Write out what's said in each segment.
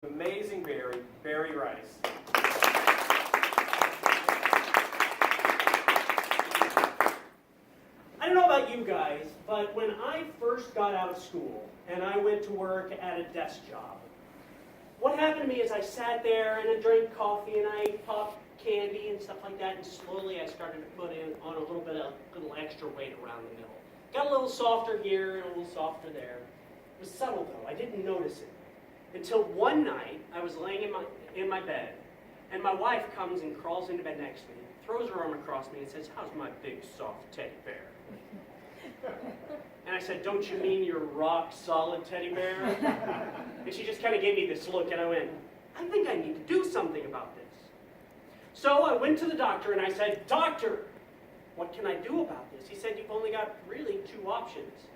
Amazing Barry Rice. I don't know about you guys, but when I first got out of school and I went to work at a desk job, what happened to me is I sat there and I drank coffee and I popped candy and stuff like that, and slowly I started to put on a little extra weight around the middle. Got a little softer here and a little softer there. It was subtle though, I didn't notice it. Until one night, I was laying in my bed, and my wife comes and crawls into bed next to me, throws her arm across me and says, "How's my big, soft teddy bear?" And I said, "Don't you mean your rock-solid teddy bear?" And she just kind of gave me this look, and I went, "I think I need to do something about this." So I went to the doctor, and I said, "Doctor, what can I do about this?" He said, "You've only got really two options.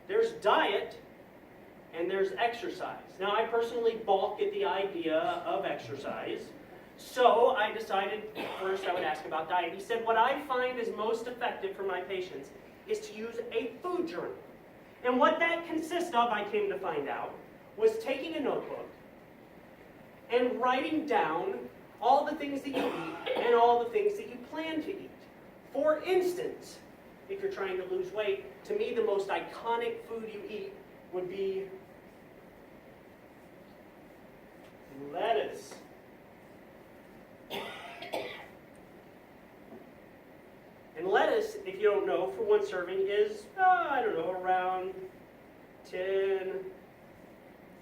There's diet, and there's exercise." Now, I personally balk at the idea of exercise, so I decided first I would ask about diet. He said, "What I find is most effective for my patients is to use a food journal." And what that consists of, I came to find out, was taking a notebook and writing down all the things that you eat and all the things that you plan to eat. For instance, if you're trying to lose weight, to me the most iconic food you eat would be lettuce. And lettuce, if you don't know, for one serving is, I don't know, around 10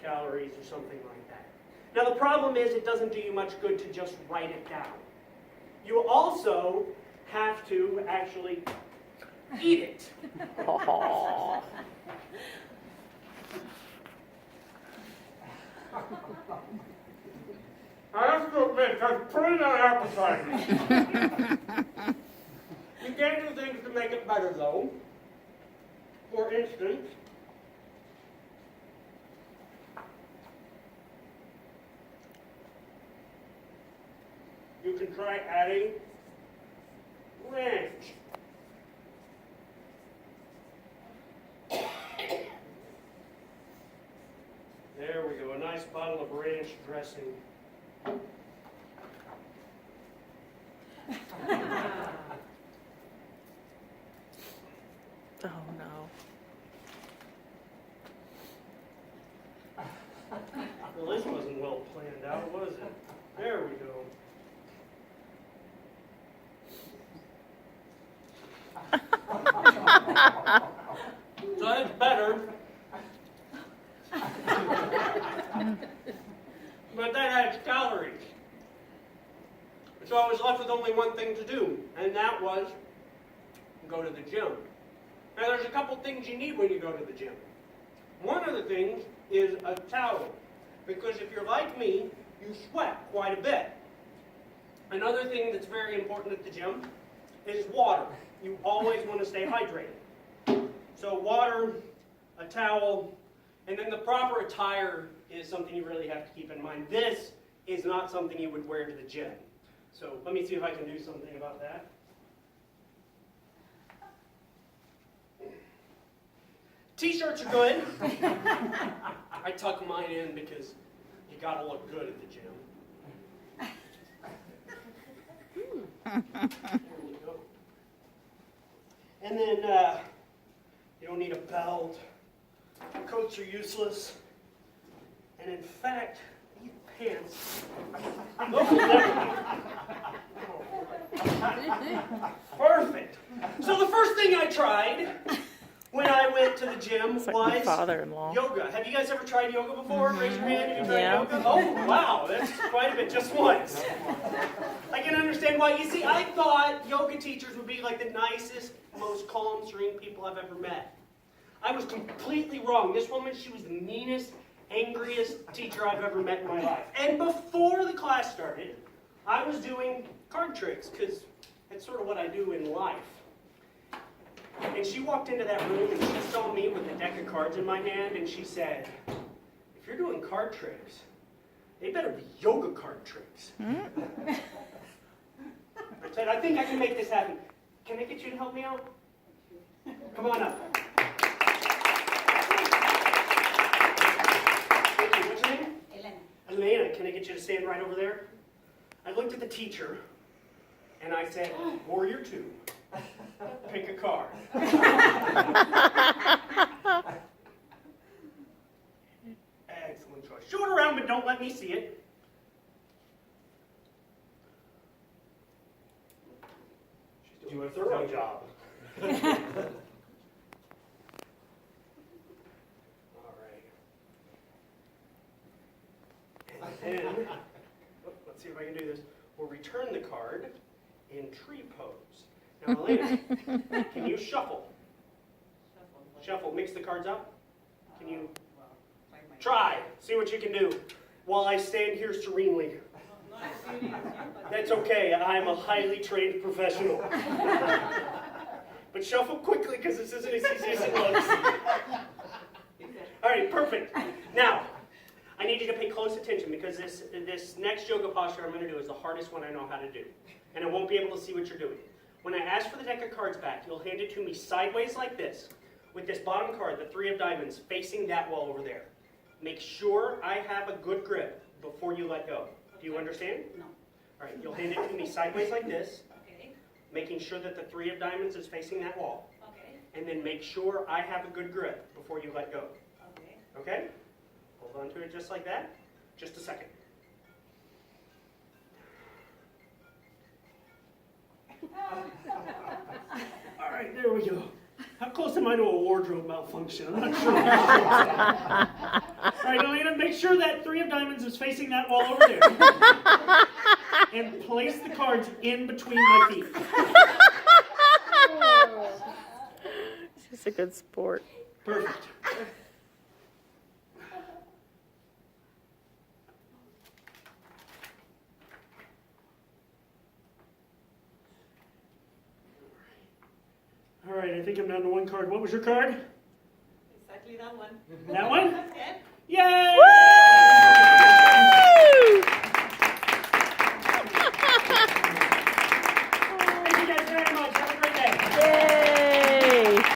calories or something like that. Now the problem is it doesn't do you much good to just write it down. You also have to actually eat it. I have to admit, that's pretty unappetizing. You can do things to make it better, though. For instance, you can try adding ranch. There we go, a nice bottle of ranch dressing. Oh no. Well, this wasn't well planned out, was it? There we go. So that's better. But that adds calories. So I was left with only one thing to do, and that was go to the gym. Now there's a couple things you need when you go to the gym. One of the things is a towel, because if you're like me, you sweat quite a bit. Another thing that's very important at the gym is water. You always want to stay hydrated. So water, a towel, and then the proper attire is something you really have to keep in mind. This is not something you would wear to the gym. So let me see if I can do something about that. T-shirts are good. I tuck mine in because you gotta look good at the gym. There we go. And then you don't need a belt. Coats are useless. And in fact, these pants, those will never Perfect. So the first thing I tried when I went to the gym It's like was my father-in-law. yoga. Have you guys ever tried yoga before? Raise your hand if you've tried Yeah. yoga. Oh, wow, that's quite a bit, just once. I can understand why. You see, I thought yoga teachers would be like the nicest, most calm, serene people I've ever met. I was completely wrong. This woman, she was the meanest, angriest teacher I've ever met in my life. And before the class started, I was doing card tricks, because that's sort of what I do in life. And she walked into that room and she saw me with a deck of cards in my hand, and she said, "If you're doing card tricks, they better be yoga card tricks." I said, "I think I can make this happen. Can I get you to help me out? Come on up." Thank you. What's your name? Elena. Elena, can I get you to stand right over there? I looked at the teacher, and I said, Warrior 2, pick a card. Excellent choice. Show it around, but don't let me see it. She's doing a thorough job. All right. And then, let's see if I can do this. We'll return the card in tree pose. Now, Elena, can you shuffle? Shuffle. Mix the cards up. Can you try? See what you can do while I stand here serenely. That's okay. I'm a highly trained professional. But shuffle quickly because this isn't as easy as it looks. All right, perfect. Now, I need you to pay close attention because this next yoga posture I'm going to do is the hardest one I know how to do. And I won't be able to see what you're doing. When I ask for the deck of cards back, you'll hand it to me sideways like this, with this bottom card, the 3 of diamonds, facing that wall over there. Make sure I have a good grip before you let go. Do you understand? No. All right, you'll hand it to me sideways like this, Okay. making sure that the 3 of diamonds is facing that wall. Okay. And then make sure I have a good grip before you let go. Okay. Okay? Hold on to it just like that. Just a second. All right, there we go. How close am I to a wardrobe malfunction? I'm not sure. All right, Elena, make sure that 3 of diamonds is facing that wall over there. And place the cards in between my feet. She's a good sport. Perfect. All right, I think I'm down to 1 card. What was your card? Exactly that one. That one? Okay. Yay!